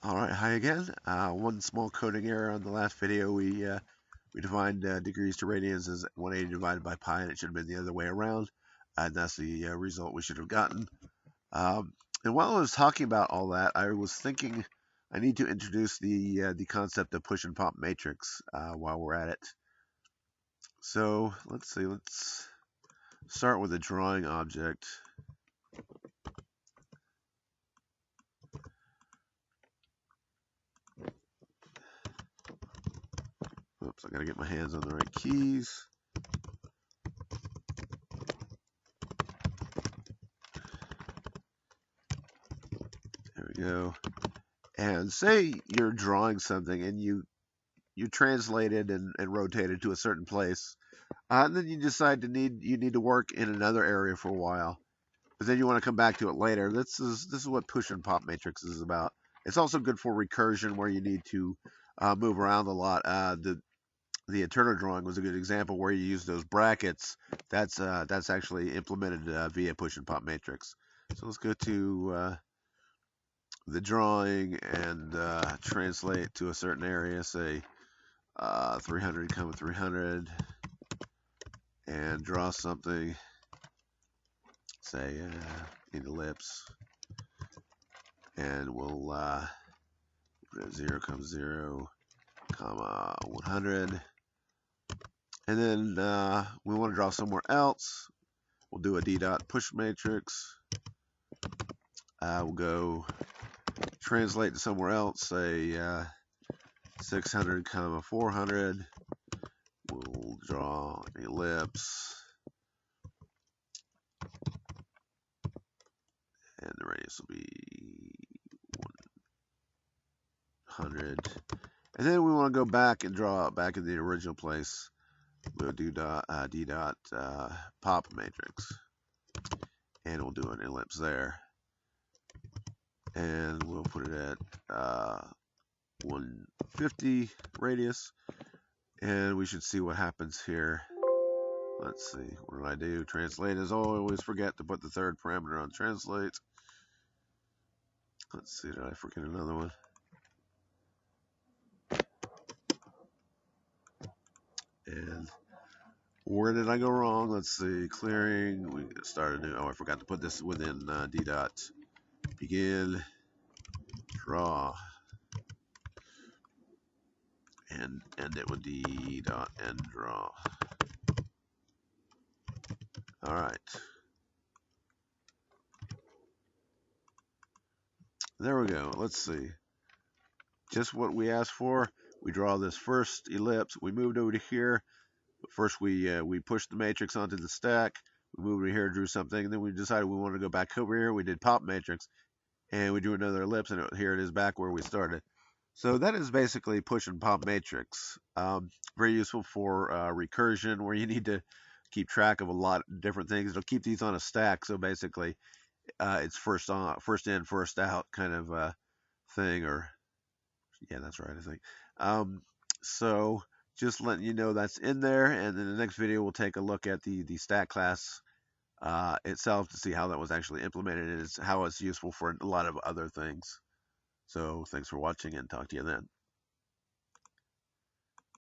All right, hi again. One small coding error on the last video. We defined degrees to radians as 180 divided by pi, and it should have been the other way around. And that's the result we should have gotten. And while I was talking about all that, I was thinking I need to introduce the concept of push and pop matrix while we're at it. So let's see. Let's start with a drawing object. Oops, I gotta get my hands on the right keys. There we go. And say you're drawing something and you translate it and rotate it to a certain place, and then you decide you need to work in another area for a while, but then you want to come back to it later. This is what push and pop matrix is about. It's also good for recursion where you need to move around a lot. The Eterno drawing was a good example where you use those brackets. That's actually implemented via push and pop matrix. So let's go to the drawing and translate to a certain area, say 300, 300, and draw something, say an ellipse, and we'll 0, 0, comma 100, and then we want to draw somewhere else. We'll do a d dot push matrix. We'll go translate to somewhere else, say 600, comma 400. We'll draw an ellipse, and the radius will be 100. And then we want to go back and draw it back in the original place. We'll do d dot pop matrix, and we'll do an ellipse there, and we'll put it at 150 radius, and we should see what happens here. Let's see, what did I do? Translate, as always, forget to put the third parameter on translate. Let's see, did I forget another one? And where did I go wrong? Let's see, clearing, we started new. Oh, I forgot to put this within d dot begin, draw, and end it with d dot end draw. All right. There we go. Let's see. Just what we asked for. We draw this first ellipse. We moved over to here. First, we pushed the matrix onto the stack. We moved over here, drew something, and then we decided we wanted to go back over here. We did pop matrix, and we drew another ellipse, and here it is back where we started. So that is basically push and pop matrix. Very useful for recursion, where you need to keep track of a lot of different things. It'll keep these on a stack. So basically, it's first in, first out kind of thing, or yeah, that's right, I think. So just letting you know that's in there, and in the next video we'll take a look at the stack class itself to see how that was actually implemented and how it's useful for a lot of other things. So thanks for watching, and talk to you then.